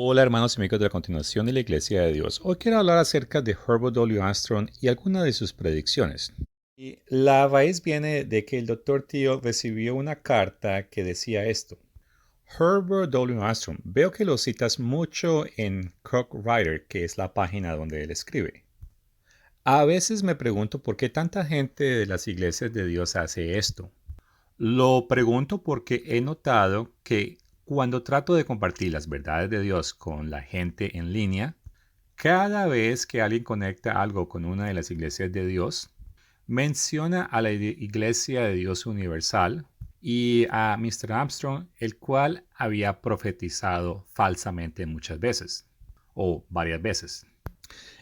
Hola hermanos y amigos de la continuación de la Iglesia de Dios. Hoy quiero hablar acerca de Herbert W. Armstrong y algunas de sus predicciones. Y la raíz viene de que el Dr. Thiel recibió una carta que decía esto. Herbert W. Armstrong, veo que lo citas mucho en Cook Writer, que es la página donde él escribe. A veces me pregunto por qué tanta gente de las iglesias de Dios hace esto. Lo pregunto porque he notado que cuando trato de compartir las verdades de Dios con la gente en línea, cada vez que alguien conecta algo con una de las iglesias de Dios, menciona a la Iglesia de Dios Universal y a Mr. Armstrong, el cual había profetizado falsamente muchas veces, o varias veces.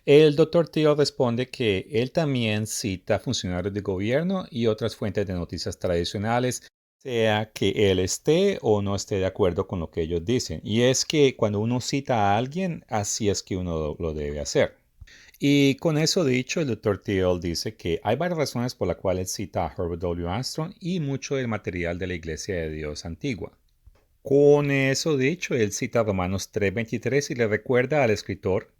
El doctor Teo responde que él también cita funcionarios de gobierno y otras fuentes de noticias tradicionales, sea que él esté o no esté de acuerdo con lo que ellos dicen. Y es que cuando uno cita a alguien, así es que uno lo debe hacer. Y con eso dicho, el doctor Thiel dice que hay varias razones por las cuales él cita a Herbert W. Armstrong y mucho del material de la Iglesia de Dios antigua. Con eso dicho, él cita Romanos 3:23 y le recuerda al escritor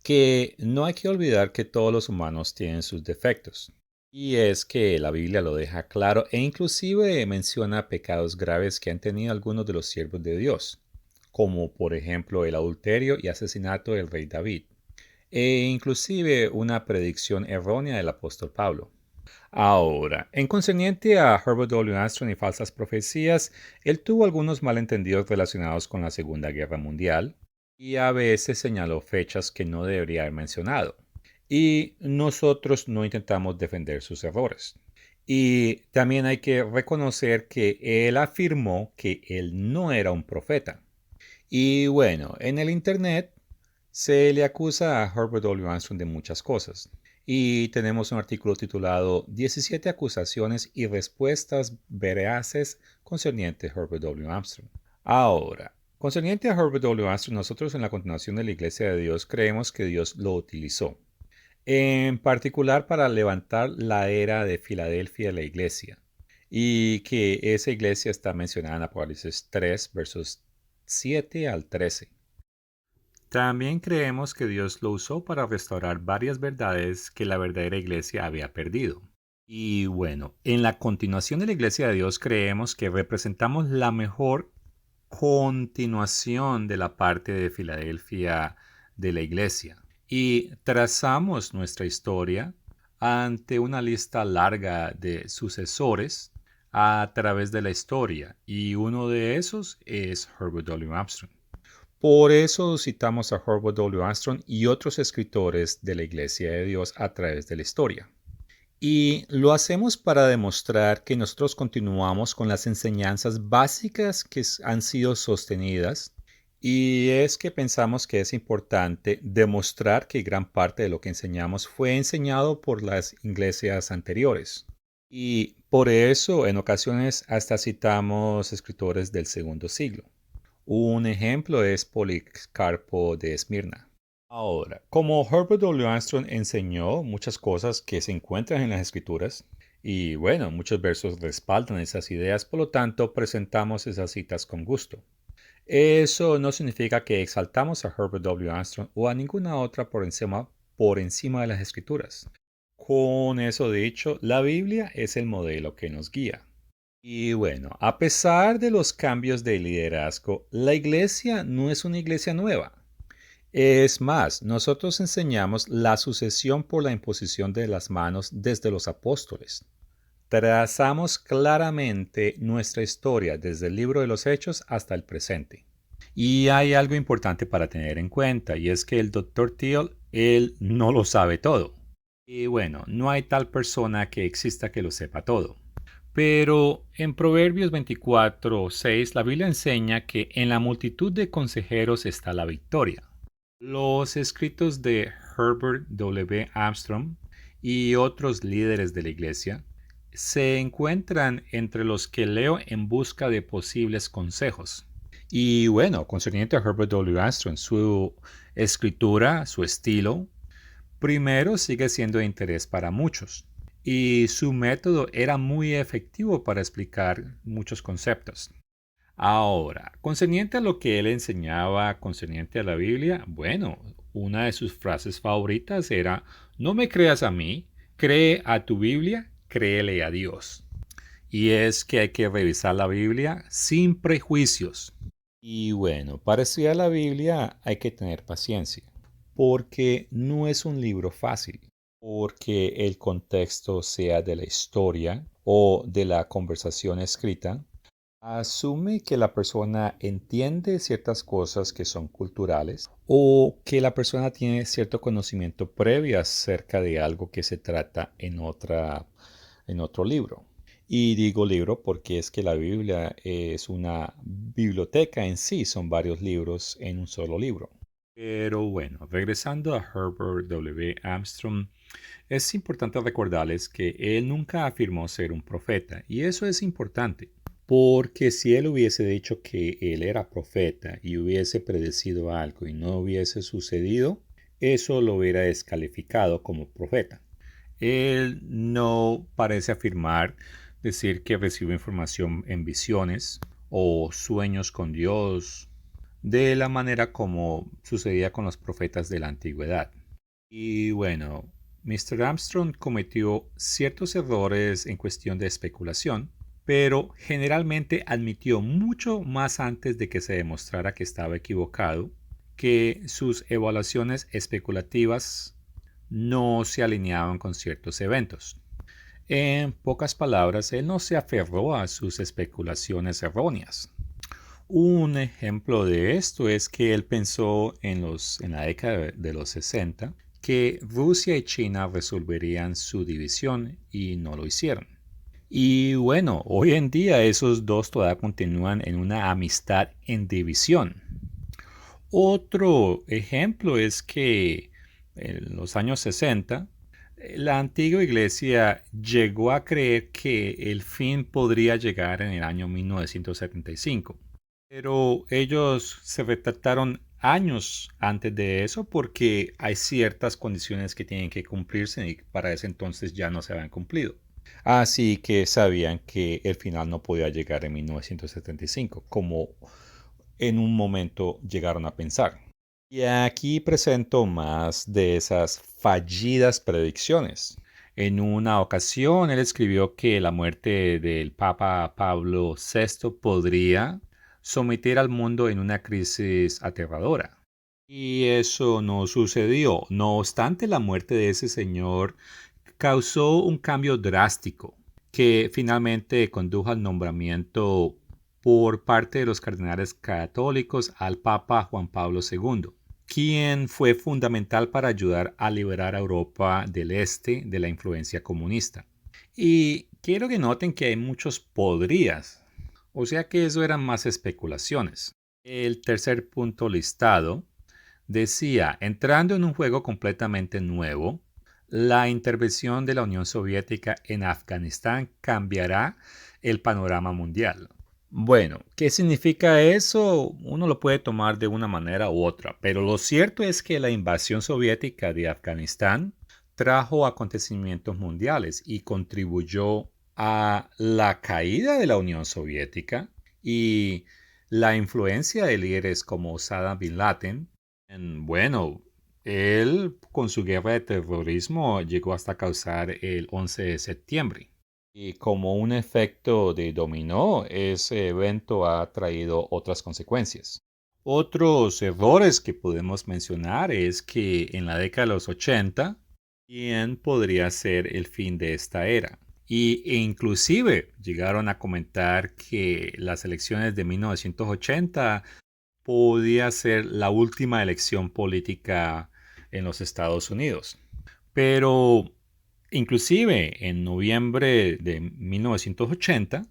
que no hay que olvidar que todos los humanos tienen sus defectos. Y es que la Biblia lo deja claro e inclusive menciona pecados graves que han tenido algunos de los siervos de Dios, como por ejemplo el adulterio y asesinato del rey David, e inclusive una predicción errónea del apóstol Pablo. Ahora, en concerniente a Herbert W. Armstrong y falsas profecías, él tuvo algunos malentendidos relacionados con la Segunda Guerra Mundial y a veces señaló fechas que no debería haber mencionado. Y nosotros no intentamos defender sus errores. Y también hay que reconocer que él afirmó que él no era un profeta. Y bueno, en el Internet se le acusa a Herbert W. Armstrong de muchas cosas. Y tenemos un artículo titulado 17 acusaciones y respuestas veraces concerniente a Herbert W. Armstrong. Ahora, concerniente a Herbert W. Armstrong, nosotros en la continuación de la Iglesia de Dios creemos que Dios lo utilizó, en particular para levantar la era de Filadelfia de la Iglesia, y que esa iglesia está mencionada en Apocalipsis 3, versos 7 al 13. También creemos que Dios lo usó para restaurar varias verdades que la verdadera iglesia había perdido. Y bueno, en la continuación de la iglesia de Dios creemos que representamos la mejor continuación de la parte de Filadelfia de la iglesia. Y trazamos nuestra historia ante una lista larga de sucesores a través de la historia. Y uno de esos es Herbert W. Armstrong. Por eso citamos a Herbert W. Armstrong y otros escritores de la Iglesia de Dios a través de la historia. Y lo hacemos para demostrar que nosotros continuamos con las enseñanzas básicas que han sido sostenidas. Y es que pensamos que es importante demostrar que gran parte de lo que enseñamos fue enseñado por las iglesias anteriores. Y por eso en ocasiones hasta citamos escritores del segundo siglo. Un ejemplo es Policarpo de Esmirna. Ahora, como Herbert W. Armstrong enseñó muchas cosas que se encuentran en las escrituras, y bueno, muchos versos respaldan esas ideas, por lo tanto presentamos esas citas con gusto. Eso no significa que exaltamos a Herbert W. Armstrong o a ninguna otra por encima de las escrituras. Con eso dicho, la Biblia es el modelo que nos guía. Y bueno, a pesar de los cambios de liderazgo, la iglesia no es una iglesia nueva. Es más, nosotros enseñamos la sucesión por la imposición de las manos desde los apóstoles. Trazamos claramente nuestra historia desde el libro de los Hechos hasta el presente. Y hay algo importante para tener en cuenta, y es que el Dr. Thiel, él no lo sabe todo. Y bueno, no hay tal persona que exista que lo sepa todo. Pero en Proverbios 24:6 la Biblia enseña que en la multitud de consejeros está la victoria. Los escritos de Herbert W. Armstrong y otros líderes de la iglesia se encuentran entre los que leo en busca de posibles consejos. Y bueno, concerniente a Herbert W. Armstrong, su escritura, su estilo, primero sigue siendo de interés para muchos. Y su método era muy efectivo para explicar muchos conceptos. Ahora, concerniente a lo que él enseñaba, concerniente a la Biblia, bueno, una de sus frases favoritas era, no me creas a mí, cree a tu Biblia, créele a Dios. Y es que hay que revisar la Biblia sin prejuicios. Y bueno, para estudiar la Biblia hay que tener paciencia, porque no es un libro fácil, porque el contexto sea de la historia o de la conversación escrita, asume que la persona entiende ciertas cosas que son culturales o que la persona tiene cierto conocimiento previo acerca de algo que se trata en otro libro. Y digo libro porque es que la Biblia es una biblioteca en sí, son varios libros en un solo libro. Pero bueno, regresando a Herbert W. Armstrong, es importante recordarles que él nunca afirmó ser un profeta, y eso es importante, porque si él hubiese dicho que él era profeta y hubiese predecido algo y no hubiese sucedido, eso lo hubiera descalificado como profeta. Él no parece afirmar decir que recibió información en visiones o sueños con Dios de la manera como sucedía con los profetas de la antigüedad. Y bueno, Mr. Armstrong cometió ciertos errores en cuestión de especulación, pero generalmente admitió mucho más antes de que se demostrara que estaba equivocado que sus evaluaciones especulativas no se alineaban con ciertos eventos. En pocas palabras, él no se aferró a sus especulaciones erróneas. Un ejemplo de esto es que él pensó en la década de los 60 que Rusia y China resolverían su división y no lo hicieron. Y bueno, hoy en día esos dos todavía continúan en una amistad en división. Otro ejemplo es que en los años 60 la antigua iglesia llegó a creer que el fin podría llegar en el año 1975. Pero ellos se retractaron años antes de eso porque hay ciertas condiciones que tienen que cumplirse y para ese entonces ya no se habían cumplido. Así que sabían que el final no podía llegar en 1975, como en un momento llegaron a pensar. Y aquí presento más de esas fallidas predicciones. En una ocasión, él escribió que la muerte del Papa Pablo VI podría someter al mundo en una crisis aterradora. Y eso no sucedió. No obstante, la muerte de ese señor causó un cambio drástico que finalmente condujo al nombramiento por parte de los cardenales católicos al Papa Juan Pablo II, quien fue fundamental para ayudar a liberar a Europa del este de la influencia comunista. Y quiero que noten que hay muchos podrías, o sea que eso eran más especulaciones. El tercer punto listado decía, entrando en un juego completamente nuevo, la intervención de la Unión Soviética en Afganistán cambiará el panorama mundial. Bueno, ¿qué significa eso? Uno lo puede tomar de una manera u otra, pero lo cierto es que la invasión soviética de Afganistán trajo acontecimientos mundiales y contribuyó a la caída de la Unión Soviética y la influencia de líderes como Saddam Bin Laden. Bueno, él con su guerra de terrorismo llegó hasta causar el 11 de septiembre. Y como un efecto de dominó, ese evento ha traído otras consecuencias. Otros errores que podemos mencionar es que en la década de los 80, bien podría ser el fin de esta era. E inclusive llegaron a comentar que las elecciones de 1980 podía ser la última elección política en los Estados Unidos. Pero inclusive en noviembre de 1980,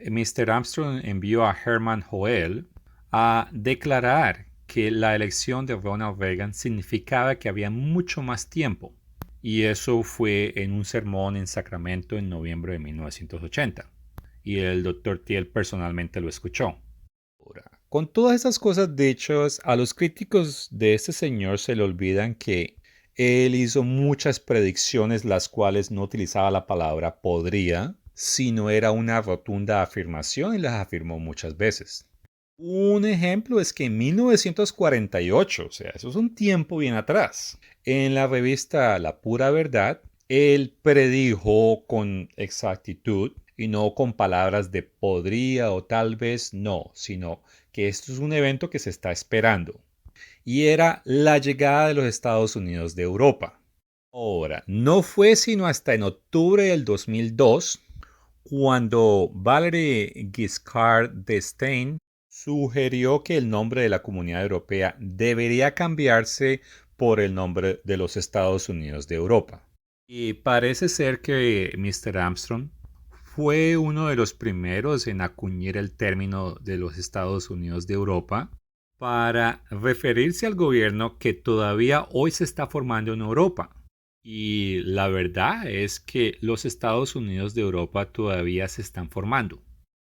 Mr. Armstrong envió a Hermann Hoel a declarar que la elección de Ronald Reagan significaba que había mucho más tiempo. Y eso fue en un sermón en Sacramento en noviembre de 1980. Y el Dr. Thiel personalmente lo escuchó. Ahora, con todas esas cosas dichas, a los críticos de este señor se le olvidan que él hizo muchas predicciones las cuales no utilizaba la palabra podría sino era una rotunda afirmación y las afirmó muchas veces. Un ejemplo es que en 1948, o sea, eso es un tiempo bien atrás, en la revista La Pura Verdad, él predijo con exactitud y no con palabras de podría o tal vez no, sino que esto es un evento que se está esperando. Y era la llegada de los Estados Unidos de Europa. Ahora, no fue sino hasta en octubre del 2002 cuando Valéry Giscard d'Estaing sugirió que el nombre de la Comunidad Europea debería cambiarse por el nombre de los Estados Unidos de Europa. Y parece ser que Mr. Armstrong fue uno de los primeros en acuñar el término de los Estados Unidos de Europa para referirse al gobierno que todavía hoy se está formando en Europa. Y la verdad es que los Estados Unidos de Europa todavía se están formando.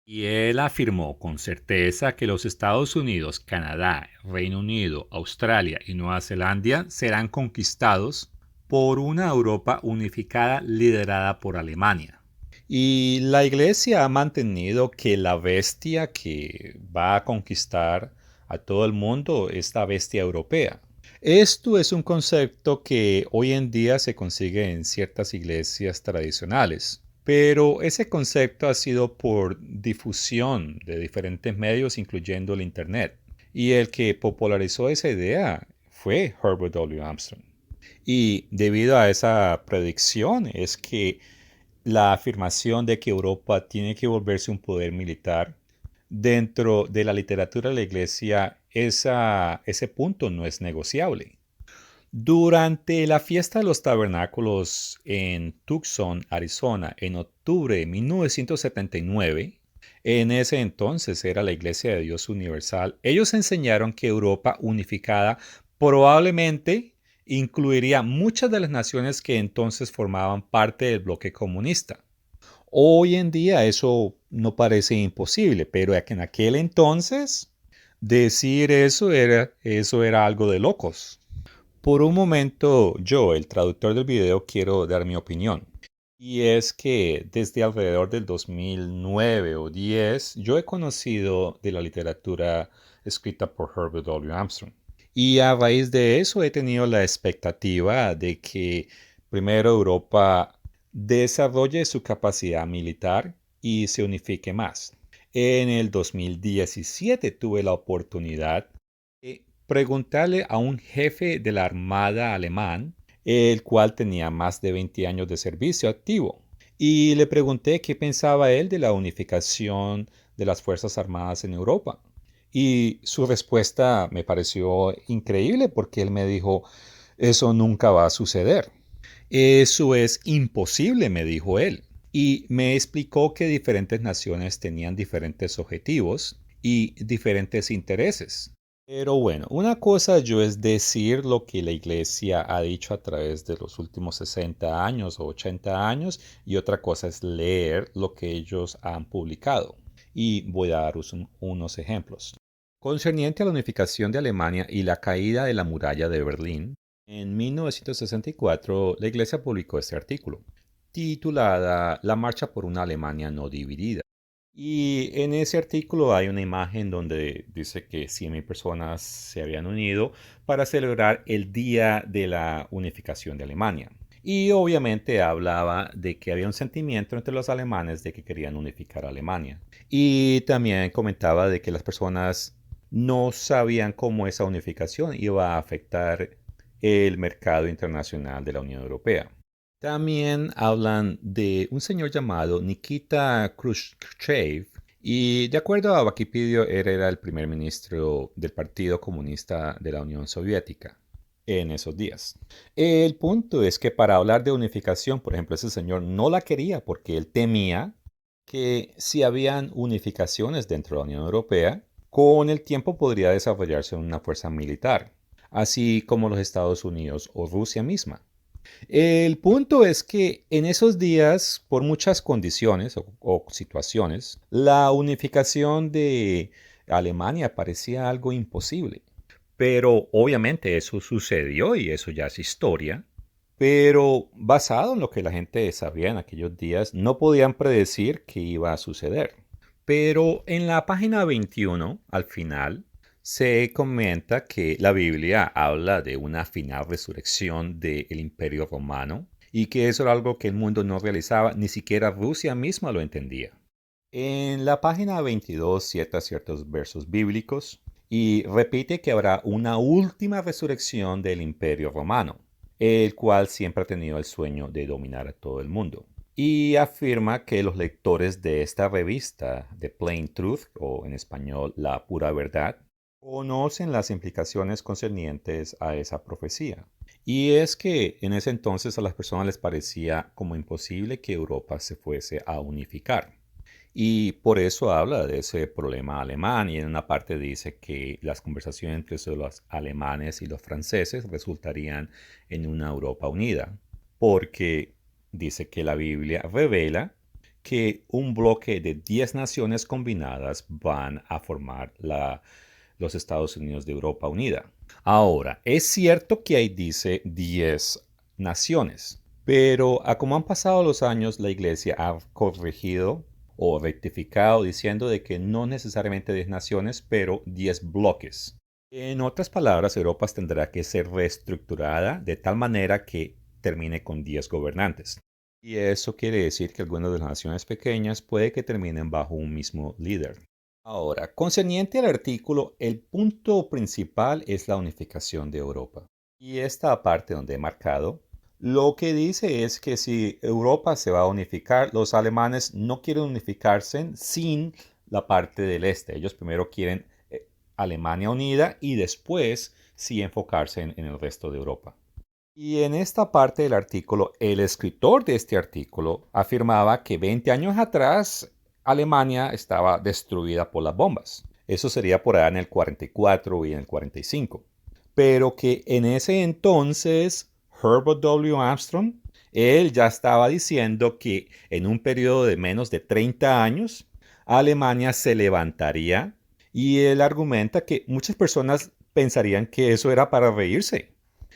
Y él afirmó con certeza que los Estados Unidos, Canadá, Reino Unido, Australia y Nueva Zelanda serán conquistados por una Europa unificada liderada por Alemania. Y la Iglesia ha mantenido que la bestia que va a conquistar a todo el mundo es la bestia europea. Esto es un concepto que hoy en día se consigue en ciertas iglesias tradicionales, pero ese concepto ha sido por difusión de diferentes medios, incluyendo el Internet. Y el que popularizó esa idea fue Herbert W. Armstrong. Y debido a esa predicción es que la afirmación de que Europa tiene que volverse un poder militar, dentro de la literatura de la iglesia, ese punto no es negociable. Durante la fiesta de los tabernáculos en Tucson, Arizona, en octubre de 1979, en ese entonces era la Iglesia de Dios Universal, ellos enseñaron que Europa unificada probablemente incluiría muchas de las naciones que entonces formaban parte del bloque comunista. Hoy en día eso no parece imposible, pero en aquel entonces decir eso era algo de locos. Por un momento, yo, el traductor del video, quiero dar mi opinión. Y es que desde alrededor del 2009 o 10, yo he conocido de la literatura escrita por Herbert W. Armstrong. Y a raíz de eso he tenido la expectativa de que primero Europa desarrolle su capacidad militar y se unifique más. En el 2017 tuve la oportunidad de preguntarle a un jefe de la Armada alemán, el cual tenía más de 20 años de servicio activo, y le pregunté qué pensaba él de la unificación de las Fuerzas Armadas en Europa. Y su respuesta me pareció increíble porque él me dijo, eso nunca va a suceder. Eso es imposible, me dijo él. Y me explicó que diferentes naciones tenían diferentes objetivos y diferentes intereses. Pero bueno, una cosa yo es decir lo que la iglesia ha dicho a través de los últimos 60 años o 80 años y otra cosa es leer lo que ellos han publicado. Y voy a daros unos ejemplos. Concerniente a la unificación de Alemania y la caída de la muralla de Berlín, en 1964 la iglesia publicó este artículo, titulada La marcha por una Alemania no dividida. Y en ese artículo hay una imagen donde dice que 100.000 personas se habían unido para celebrar el Día de la Unificación de Alemania. Y obviamente hablaba de que había un sentimiento entre los alemanes de que querían unificar a Alemania. Y también comentaba de que las personas no sabían cómo esa unificación iba a afectar el mercado internacional de la Unión Europea. También hablan de un señor llamado Nikita Khrushchev y de acuerdo a Wikipedia él era el primer ministro del Partido Comunista de la Unión Soviética en esos días. El punto es que para hablar de unificación, por ejemplo, ese señor no la quería porque él temía que si habían unificaciones dentro de la Unión Europea, con el tiempo podría desarrollarse una fuerza militar, así como los Estados Unidos o Rusia misma. El punto es que en esos días, por muchas condiciones o situaciones, la unificación de Alemania parecía algo imposible. Pero obviamente eso sucedió y eso ya es historia. Pero basado en lo que la gente sabía en aquellos días, no podían predecir qué iba a suceder. Pero en la página 21, al final, se comenta que la Biblia habla de una final resurrección del Imperio Romano y que eso era algo que el mundo no realizaba, ni siquiera Rusia misma lo entendía. En la página 22 cita ciertos versos bíblicos y repite que habrá una última resurrección del Imperio Romano, el cual siempre ha tenido el sueño de dominar a todo el mundo. Y afirma que los lectores de esta revista, The Plain Truth, o en español La Pura Verdad, conocen las implicaciones concernientes a esa profecía. Y es que en ese entonces a las personas les parecía como imposible que Europa se fuese a unificar. Y por eso habla de ese problema alemán y en una parte dice que las conversaciones entre los alemanes y los franceses resultarían en una Europa unida, porque dice que la Biblia revela que un bloque de 10 naciones combinadas van a formar los Estados Unidos de Europa unida. Ahora, es cierto que ahí dice 10 naciones, pero a como han pasado los años, la iglesia ha corregido o rectificado diciendo de que no necesariamente 10 naciones, pero 10 bloques. En otras palabras, Europa tendrá que ser reestructurada de tal manera que termine con 10 gobernantes. Y eso quiere decir que algunas de las naciones pequeñas puede que terminen bajo un mismo líder. Ahora, concerniente al artículo, el punto principal es la unificación de Europa. Y esta parte donde he marcado, lo que dice es que si Europa se va a unificar, los alemanes no quieren unificarse sin la parte del este. Ellos primero quieren Alemania unida y después sí enfocarse en el resto de Europa. Y en esta parte del artículo, el escritor de este artículo afirmaba que 20 años atrás Alemania estaba destruida por las bombas. Eso sería por allá en el 44 y en el 45. Pero que en ese entonces Herbert W. Armstrong, él ya estaba diciendo que en un periodo de menos de 30 años, Alemania se levantaría y él argumenta que muchas personas pensarían que eso era para reírse.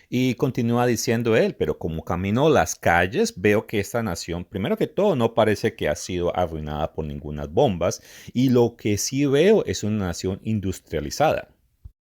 Y continúa diciendo él, pero como camino las calles, veo que esta nación, primero que todo, no parece que ha sido arruinada por ninguna bombas, y lo que sí veo es una nación industrializada.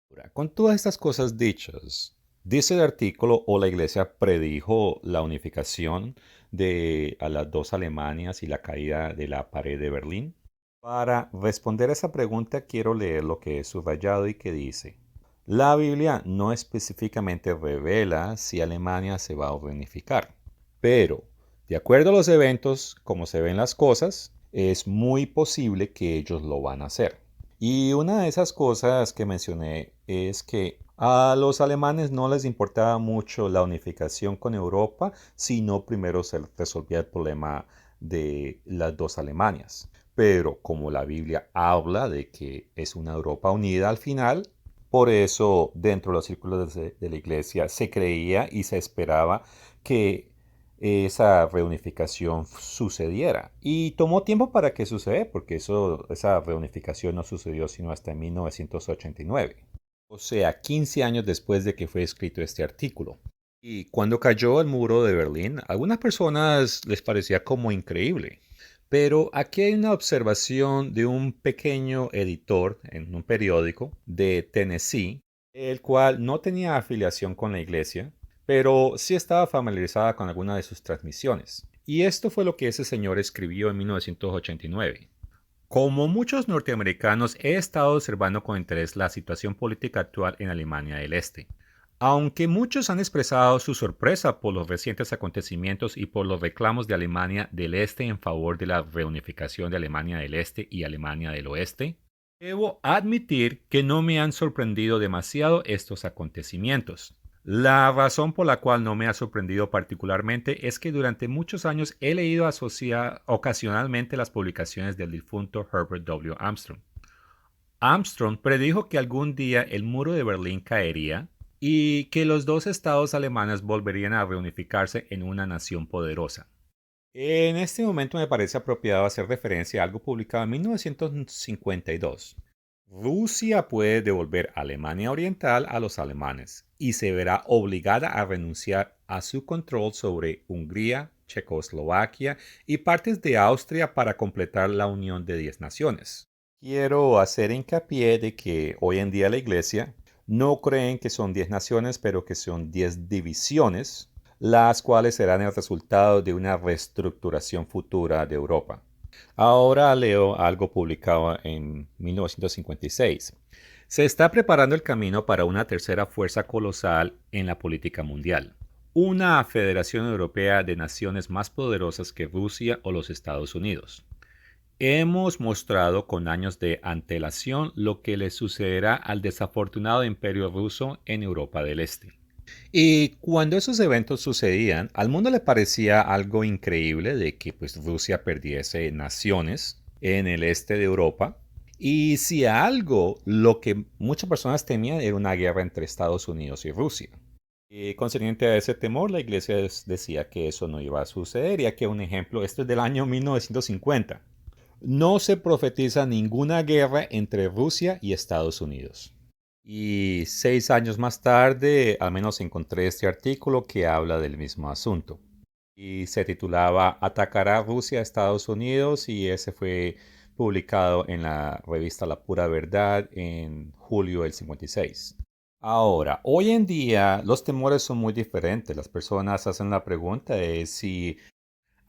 Ahora, con todas estas cosas dichas, dice el artículo o la iglesia predijo la unificación de a las dos Alemanias y la caída de la pared de Berlín. Para responder a esa pregunta quiero leer lo que he subrayado y que dice: la Biblia no específicamente revela si Alemania se va a reunificar, pero de acuerdo a los eventos, como se ven las cosas, es muy posible que ellos lo van a hacer. Y una de esas cosas que mencioné es que a los alemanes no les importaba mucho la unificación con Europa, sino primero se resolvía el problema de las dos Alemanias. Pero como la Biblia habla de que es una Europa unida al final, por eso dentro de los círculos de la iglesia se creía y se esperaba que esa reunificación sucediera. Y tomó tiempo para que sucediera, porque esa reunificación no sucedió sino hasta en 1989. O sea, 15 años después de que fue escrito este artículo. Y cuando cayó el muro de Berlín, a algunas personas les parecía como increíble. Pero aquí hay una observación de un pequeño editor en un periódico de Tennessee, el cual no tenía afiliación con la iglesia, pero sí estaba familiarizada con alguna de sus transmisiones. Y esto fue lo que ese señor escribió en 1989. Como muchos norteamericanos, he estado observando con interés la situación política actual en Alemania del Este. Aunque muchos han expresado su sorpresa por los recientes acontecimientos y por los reclamos de Alemania del Este en favor de la reunificación de Alemania del Este y Alemania del Oeste, debo admitir que no me han sorprendido demasiado estos acontecimientos. La razón por la cual no me ha sorprendido particularmente es que durante muchos años he leído asociar ocasionalmente las publicaciones del difunto Herbert W. Armstrong. Armstrong predijo que algún día el muro de Berlín caería y que los dos estados alemanes volverían a reunificarse en una nación poderosa. En este momento me parece apropiado hacer referencia a algo publicado en 1952, Rusia puede devolver Alemania Oriental a los alemanes y se verá obligada a renunciar a su control sobre Hungría, Checoslovaquia y partes de Austria para completar la unión de 10 naciones. Quiero hacer hincapié de que hoy en día la Iglesia no creen que son 10 naciones, pero que son 10 divisiones, las cuales serán el resultado de una reestructuración futura de Europa. Ahora leo algo publicado en 1956. Se está preparando el camino para una tercera fuerza colosal en la política mundial. Una Federación Europea de naciones más poderosas que Rusia o los Estados Unidos. Hemos mostrado con años de antelación lo que le sucederá al desafortunado imperio ruso en Europa del Este. Y cuando esos eventos sucedían, al mundo le parecía algo increíble de que pues, Rusia perdiese naciones en el este de Europa. Y si algo, lo que muchas personas temían era una guerra entre Estados Unidos y Rusia. Y concerniente a ese temor, la iglesia decía que eso no iba a suceder. Y aquí un ejemplo, esto es del año 1950. No se profetiza ninguna guerra entre Rusia y Estados Unidos. Y 6 años más tarde, al menos encontré este artículo que habla del mismo asunto. Y se titulaba ¿Atacará Rusia a Estados Unidos? Y ese fue publicado en la revista La Pura Verdad en julio del 56. Ahora, hoy en día los temores son muy diferentes. Las personas hacen la pregunta de si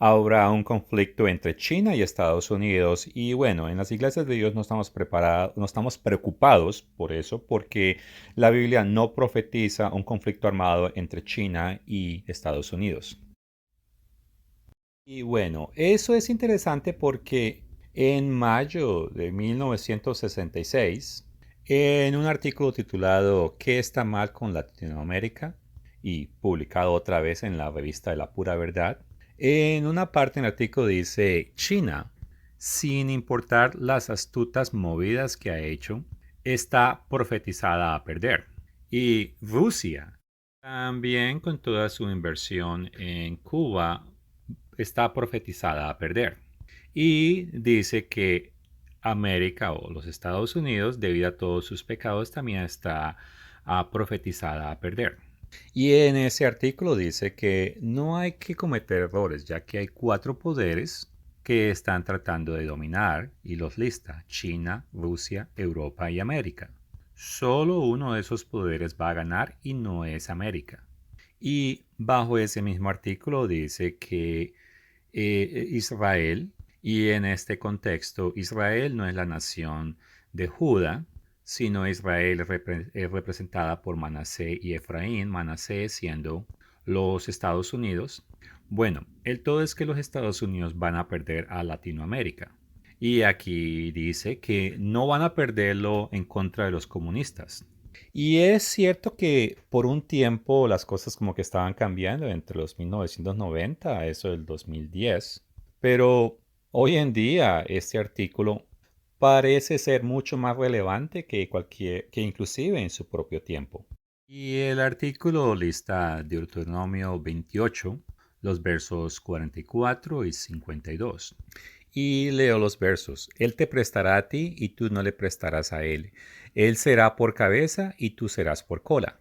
habrá un conflicto entre China y Estados Unidos. Y bueno, en las iglesias de Dios no estamos preparados, no estamos preocupados por eso, porque la Biblia no profetiza un conflicto armado entre China y Estados Unidos. Y bueno, eso es interesante porque en mayo de 1966, en un artículo titulado ¿Qué está mal con Latinoamérica? Y publicado otra vez en la revista de La Pura Verdad, en una parte del artículo dice, China, sin importar las astutas movidas que ha hecho, está profetizada a perder. Y Rusia, también con toda su inversión en Cuba, está profetizada a perder. Y dice que América o los Estados Unidos, debido a todos sus pecados, también está profetizada a perder. Y en ese artículo dice que no hay que cometer errores, ya que hay 4 poderes que están tratando de dominar y los lista: China, Rusia, Europa y América. Solo uno de esos poderes va a ganar y no es América. Y bajo ese mismo artículo dice que Israel, y en este contexto Israel no es la nación de Judá, sino Israel es representada por Manasés y Efraín, Manasés siendo los Estados Unidos. Bueno, el todo es que los Estados Unidos van a perder a Latinoamérica. Y aquí dice que no van a perderlo en contra de los comunistas. Y es cierto que por un tiempo las cosas como que estaban cambiando entre los 1990 a eso del 2010, pero hoy en día este artículo parece ser mucho más relevante que inclusive en su propio tiempo. Y el artículo lista Deuteronomio 28, los versos 44 y 52. Y leo los versos. Él te prestará a ti y tú no le prestarás a él. Él será por cabeza y tú serás por cola.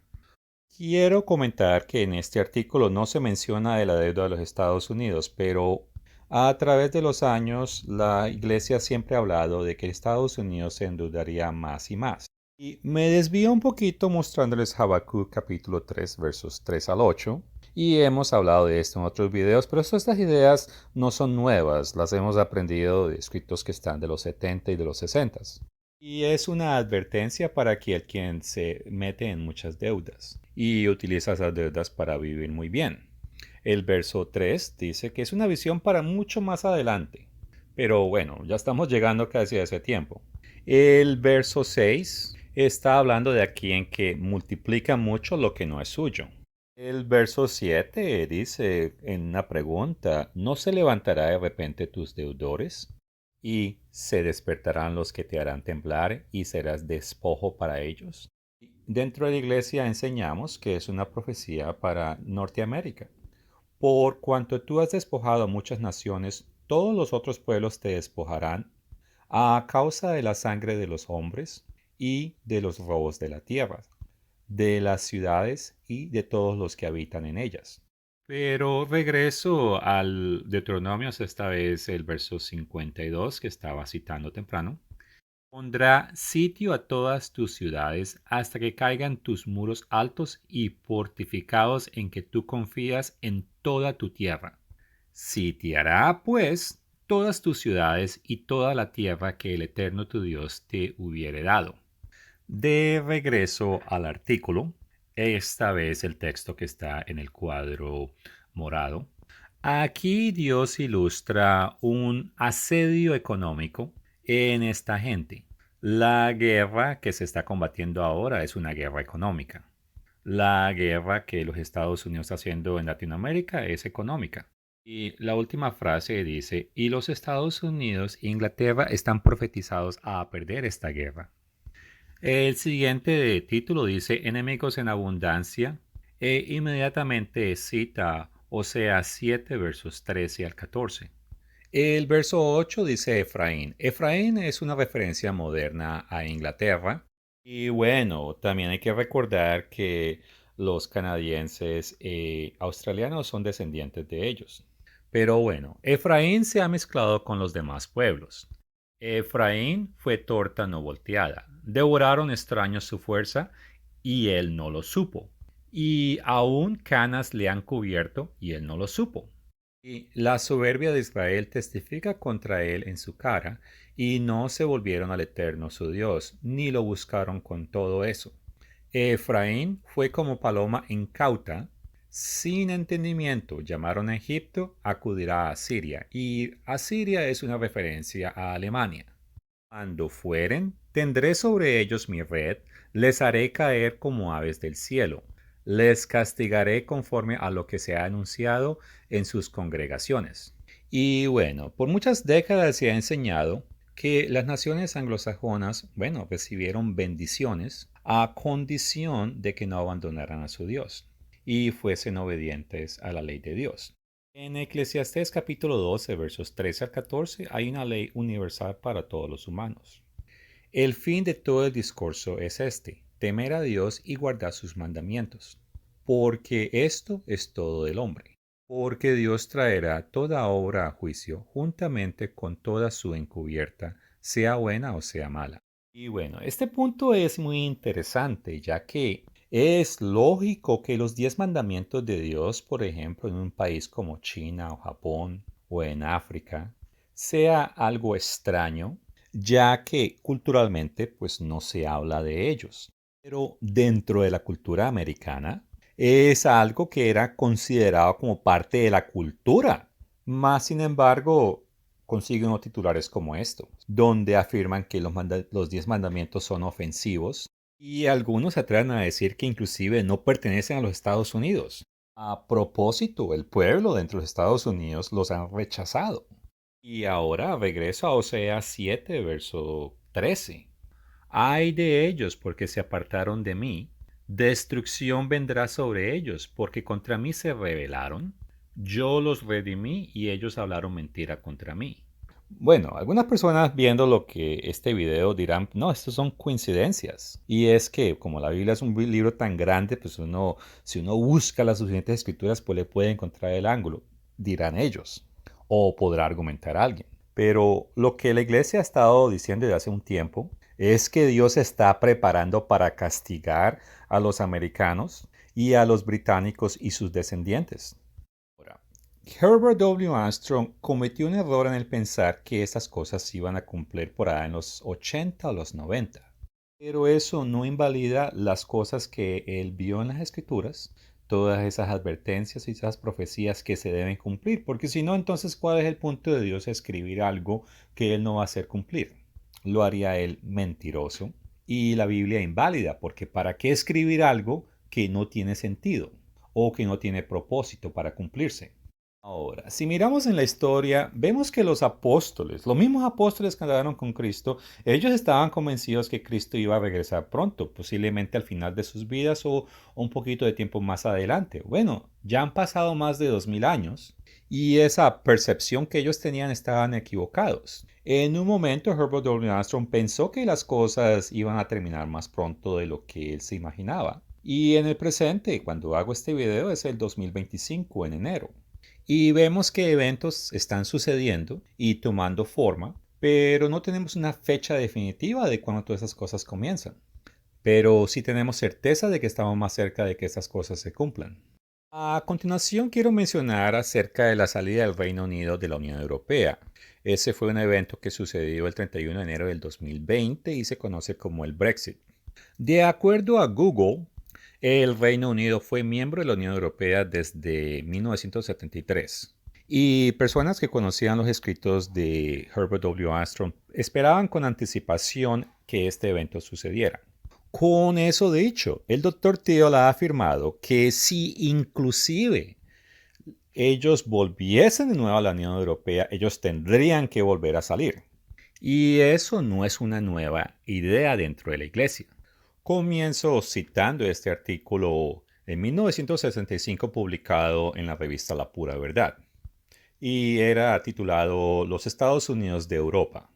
Quiero comentar que en este artículo no se menciona de la deuda de los Estados Unidos, pero a través de los años la Iglesia siempre ha hablado de que Estados Unidos se endeudaría más y más. Y me desvío un poquito mostrándoles Habacuc capítulo 3 versos 3 al 8. Y hemos hablado de esto en otros videos, pero estas ideas no son nuevas, las hemos aprendido de escritos que están de los 70 y de los 60. Y es una advertencia para quien se mete en muchas deudas y utiliza esas deudas para vivir muy bien. El verso 3 dice que es una visión para mucho más adelante. Pero bueno, ya estamos llegando casi a ese tiempo. El verso 6 está hablando de aquí en que multiplica mucho lo que no es suyo. El verso 7 dice en una pregunta, ¿no se levantará de repente tus deudores? Y se despertarán los que te harán temblar y serás despojo para ellos. Dentro de la iglesia enseñamos que es una profecía para Norteamérica. Por cuanto tú has despojado a muchas naciones, todos los otros pueblos te despojarán a causa de la sangre de los hombres y de los robos de la tierra, de las ciudades y de todos los que habitan en ellas. Pero regreso al Deuteronomio, esta vez el verso 52 que estaba citando temprano. Pondrá sitio a todas tus ciudades hasta que caigan tus muros altos y fortificados en que tú confías en toda tu tierra. Sitiará, pues, todas tus ciudades y toda la tierra que el Eterno tu Dios te hubiere dado. De regreso al artículo, esta vez el texto que está en el cuadro morado. Aquí Dios ilustra un asedio económico en esta gente. La guerra que se está combatiendo ahora es una guerra económica. La guerra que los Estados Unidos está haciendo en Latinoamérica es económica. Y la última frase dice, y los Estados Unidos e Inglaterra están profetizados a perder esta guerra. El siguiente título dice enemigos en abundancia e inmediatamente cita Oseas 7 versos 13 al 14. El verso 8 dice Efraín. Efraín es una referencia moderna a Inglaterra. Y bueno, también hay que recordar que los canadienses australianos son descendientes de ellos. Pero bueno, Efraín se ha mezclado con los demás pueblos. Efraín fue torta no volteada. Devoraron extraños su fuerza y él no lo supo. Y aún canas le han cubierto y él no lo supo. Y la soberbia de Israel testifica contra él en su cara, y no se volvieron al Eterno su Dios, ni lo buscaron con todo eso. Efraín fue como paloma incauta, sin entendimiento, llamaron a Egipto, acudirá a Asiria, y Asiria es una referencia a Alemania. Cuando fueren, tendré sobre ellos mi red, les haré caer como aves del cielo, les castigaré conforme a lo que se ha anunciado en sus congregaciones. Y bueno, por muchas décadas se ha enseñado que las naciones anglosajonas, bueno, recibieron bendiciones a condición de que no abandonaran a su Dios y fuesen obedientes a la ley de Dios. En Eclesiastés capítulo 12, versos 13 al 14, hay una ley universal para todos los humanos. El fin de todo el discurso es este, temer a Dios y guardar sus mandamientos, porque esto es todo del hombre. Porque Dios traerá toda obra a juicio juntamente con toda su encubierta, sea buena o sea mala. Y bueno, este punto es muy interesante, ya que es lógico que los 10 mandamientos de Dios, por ejemplo, en un país como China o Japón o en África, sea algo extraño, ya que culturalmente pues no se habla de ellos. Pero dentro de la cultura americana es algo que era considerado como parte de la cultura. Más sin embargo, consigue unos titulares como estos, donde afirman que los 10 mandamientos son ofensivos y algunos se atreven a decir que inclusive no pertenecen a los Estados Unidos. A propósito, el pueblo dentro de los Estados Unidos los han rechazado. Y ahora regreso a Oseas 7, verso 13. Ay de ellos porque se apartaron de mí. Destrucción vendrá sobre ellos porque contra mí se rebelaron. Yo los redimí y ellos hablaron mentira contra mí. Bueno, algunas personas viendo lo que este video dirán, no, estos son coincidencias. Y es que como la Biblia es un libro tan grande, pues si uno busca las suficientes escrituras, pues le puede encontrar el ángulo, dirán ellos. O podrá argumentar alguien. Pero lo que la iglesia ha estado diciendo desde hace un tiempo es que Dios está preparando para castigar a los americanos y a los británicos y sus descendientes. Ahora, Herbert W. Armstrong cometió un error en el pensar que esas cosas se iban a cumplir por ahí en los 80 o los 90. Pero eso no invalida las cosas que él vio en las escrituras, todas esas advertencias y esas profecías que se deben cumplir, porque si no, entonces, ¿cuál es el punto de Dios escribir algo que él no va a hacer cumplir? Lo haría él mentiroso y la Biblia inválida, porque ¿para qué escribir algo que no tiene sentido o que no tiene propósito para cumplirse? Ahora, si miramos en la historia, vemos que los apóstoles, los mismos apóstoles que andaron con Cristo, ellos estaban convencidos que Cristo iba a regresar pronto, posiblemente al final de sus vidas o un poquito de tiempo más adelante. Bueno, ya han pasado más de 2000 años y esa percepción que ellos tenían estaban equivocados. En un momento, Herbert W. Armstrong pensó que las cosas iban a terminar más pronto de lo que él se imaginaba. Y en el presente, cuando hago este video, es el 2025, en enero. Y vemos que eventos están sucediendo y tomando forma, pero no tenemos una fecha definitiva de cuándo todas esas cosas comienzan. Pero sí tenemos certeza de que estamos más cerca de que esas cosas se cumplan. A continuación quiero mencionar acerca de la salida del Reino Unido de la Unión Europea. Ese fue un evento que sucedió el 31 de enero del 2020 y se conoce como el Brexit. De acuerdo a Google, el Reino Unido fue miembro de la Unión Europea desde 1973. Y personas que conocían los escritos de Herbert W. Armstrong esperaban con anticipación que este evento sucediera. Con eso dicho, el Dr. Thiel ha afirmado que si inclusive ellos volviesen de nuevo a la Unión Europea, ellos tendrían que volver a salir. Y eso no es una nueva idea dentro de la Iglesia. Comienzo citando este artículo en 1965 publicado en la revista La Pura Verdad y era titulado Los Estados Unidos de Europa.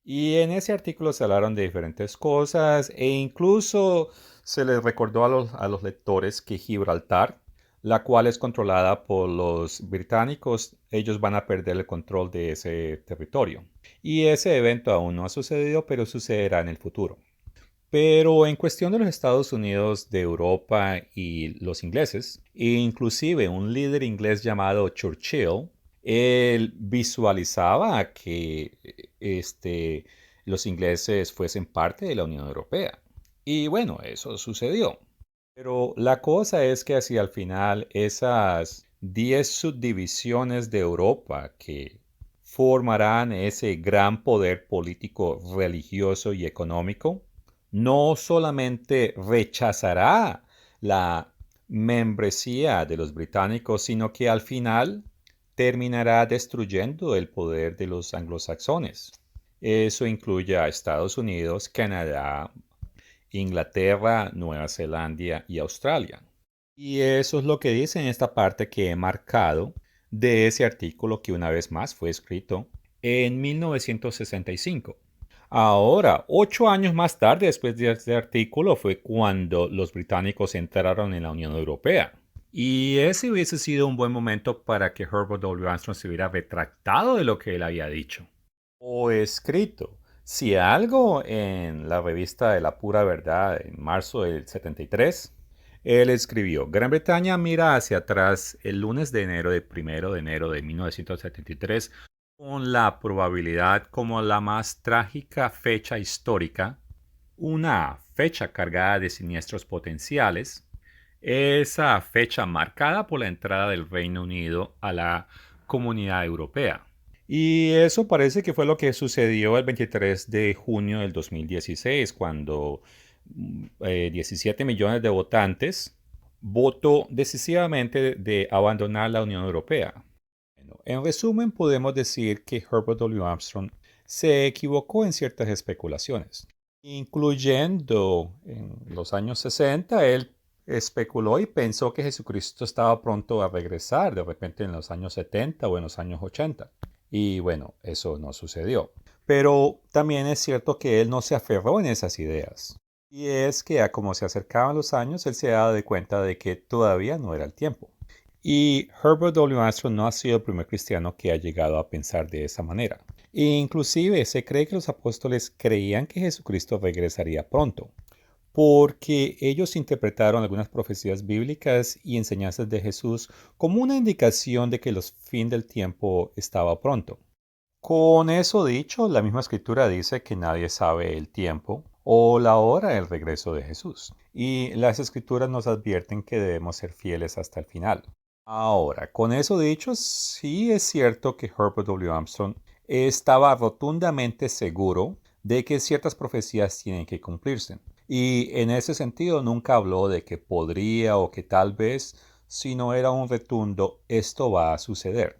Y en ese artículo se hablaron de diferentes cosas e incluso se les recordó a los lectores que Gibraltar, la cual es controlada por los británicos, ellos van a perder el control de ese territorio. Y ese evento aún no ha sucedido, pero sucederá en el futuro. Pero en cuestión de los Estados Unidos de Europa y los ingleses, e inclusive un líder inglés llamado Churchill, él visualizaba que los ingleses fuesen parte de la Unión Europea. Y bueno, eso sucedió. Pero la cosa es que hacia el final esas 10 subdivisiones de Europa que formarán ese gran poder político, religioso y económico, no solamente rechazará la membresía de los británicos, sino que al final terminará destruyendo el poder de los anglosajones. Eso incluye a Estados Unidos, Canadá, Inglaterra, Nueva Zelanda y Australia. Y eso es lo que dice en esta parte que he marcado de ese artículo que una vez más fue escrito en 1965. Ahora, 8 años más tarde, después de este artículo, fue cuando los británicos entraron en la Unión Europea. Y ese hubiese sido un buen momento para que Herbert W. Armstrong se hubiera retractado de lo que él había dicho o escrito. Si algo en la revista de La Pura Verdad en marzo del 73, él escribió: Gran Bretaña mira hacia atrás el lunes de enero de 1 de enero de 1973 con la probabilidad como la más trágica fecha histórica, una fecha cargada de siniestros potenciales, esa fecha marcada por la entrada del Reino Unido a la Comunidad Europea. Y eso parece que fue lo que sucedió el 23 de junio del 2016, cuando 17 millones de votantes votó decisivamente de abandonar la Unión Europea. Bueno, en resumen, podemos decir que Herbert W. Armstrong se equivocó en ciertas especulaciones, incluyendo en los años 60, él especuló y pensó que Jesucristo estaba pronto a regresar de repente en los años 70 o en los años 80. Y bueno, eso no sucedió. Pero también es cierto que él no se aferró en esas ideas. Y es que a como se acercaban los años, él se daba de cuenta de que todavía no era el tiempo. Y Herbert W. Armstrong no ha sido el primer cristiano que ha llegado a pensar de esa manera. E inclusive se cree que los apóstoles creían que Jesucristo regresaría pronto, porque ellos interpretaron algunas profecías bíblicas y enseñanzas de Jesús como una indicación de que el fin del tiempo estaba pronto. Con eso dicho, la misma escritura dice que nadie sabe el tiempo o la hora del regreso de Jesús. Y las escrituras nos advierten que debemos ser fieles hasta el final. Ahora, con eso dicho, sí es cierto que Herbert W. Armstrong estaba rotundamente seguro de que ciertas profecías tienen que cumplirse. Y en ese sentido nunca habló de que podría o que tal vez, si no era un rotundo, esto va a suceder.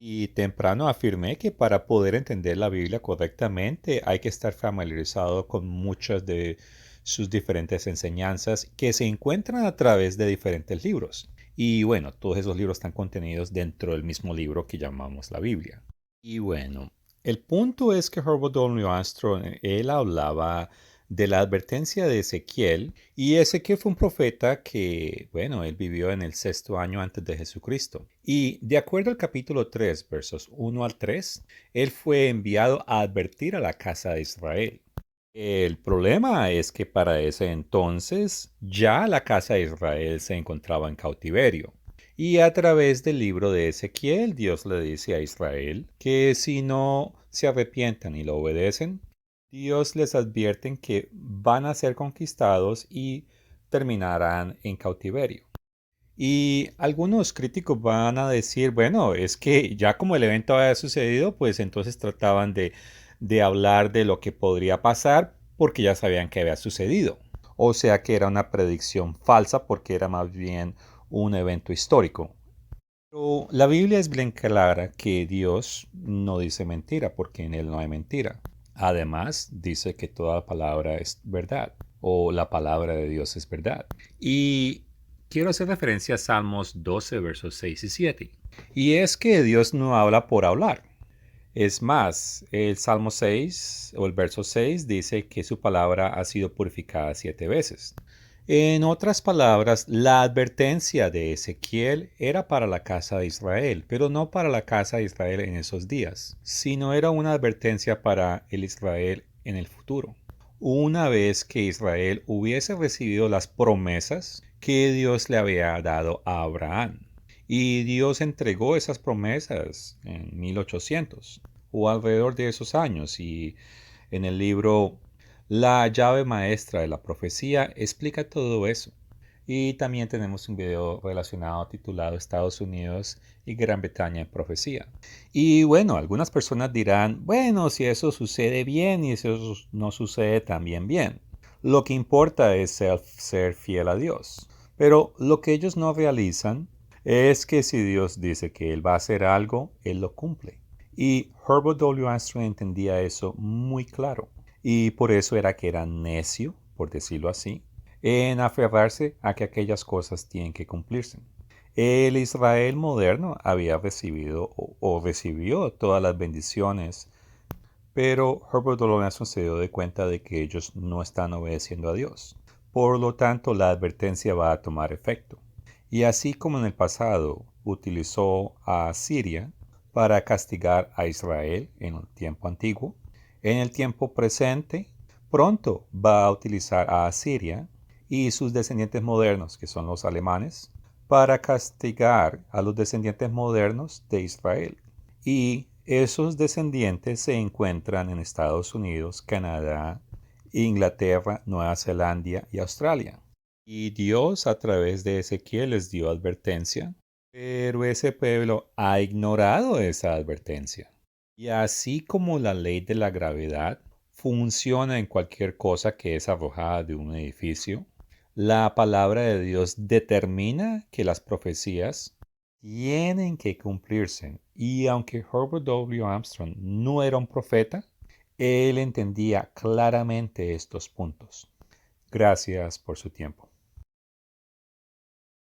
Y temprano afirmé que para poder entender la Biblia correctamente hay que estar familiarizado con muchas de sus diferentes enseñanzas que se encuentran a través de diferentes libros. Y bueno, todos esos libros están contenidos dentro del mismo libro que llamamos la Biblia. Y bueno, el punto es que Herbert W. Armstrong, él hablaba de la advertencia de Ezequiel, y Ezequiel fue un profeta que, bueno, él vivió en el sexto año antes de Jesucristo. Y de acuerdo al capítulo 3, versos 1 al 3, él fue enviado a advertir a la casa de Israel. El problema es que para ese entonces ya la casa de Israel se encontraba en cautiverio. Y a través del libro de Ezequiel, Dios le dice a Israel que si no se arrepientan y lo obedecen, Dios les advierte que van a ser conquistados y terminarán en cautiverio. Y algunos críticos van a decir, bueno, es que ya como el evento había sucedido, pues entonces trataban de hablar de lo que podría pasar porque ya sabían que había sucedido. O sea que era una predicción falsa porque era más bien un evento histórico. Pero la Biblia es bien clara que Dios no dice mentira porque en Él no hay mentira. Además, dice que toda palabra es verdad o la palabra de Dios es verdad. Y quiero hacer referencia a Salmos 12, versos 6 y 7. Y es que Dios no habla por hablar. Es más, el Salmo 6 o el verso 6 dice que su palabra ha sido purificada 7 veces. En otras palabras, la advertencia de Ezequiel era para la casa de Israel, pero no para la casa de Israel en esos días, sino era una advertencia para el Israel en el futuro. Una vez que Israel hubiese recibido las promesas que Dios le había dado a Abraham. Y Dios entregó esas promesas en 1800 o alrededor de esos años. Y en el libro La llave maestra de la profecía explica todo eso. Y también tenemos un video relacionado titulado Estados Unidos y Gran Bretaña en profecía. Y bueno, algunas personas dirán, bueno, si eso sucede bien y si eso no sucede también bien. Lo que importa es ser fiel a Dios. Pero lo que ellos no realizan es que si Dios dice que Él va a hacer algo, Él lo cumple. Y Herbert W. Armstrong entendía eso muy claro. Y por eso era que era necio, por decirlo así, en aferrarse a que aquellas cosas tienen que cumplirse. El Israel moderno había recibido o recibió todas las bendiciones, pero Herbert W. Armstrong se dio de cuenta de que ellos no están obedeciendo a Dios. Por lo tanto, la advertencia va a tomar efecto. Y así como en el pasado utilizó a Siria para castigar a Israel en el tiempo antiguo, en el tiempo presente pronto va a utilizar a Asiria y sus descendientes modernos, que son los alemanes, para castigar a los descendientes modernos de Israel. Y esos descendientes se encuentran en Estados Unidos, Canadá, Inglaterra, Nueva Zelanda y Australia. Y Dios a través de Ezequiel les dio advertencia, pero ese pueblo ha ignorado esa advertencia. Y así como la ley de la gravedad funciona en cualquier cosa que es arrojada de un edificio, la palabra de Dios determina que las profecías tienen que cumplirse. Y aunque Herbert W. Armstrong no era un profeta, él entendía claramente estos puntos. Gracias por su tiempo.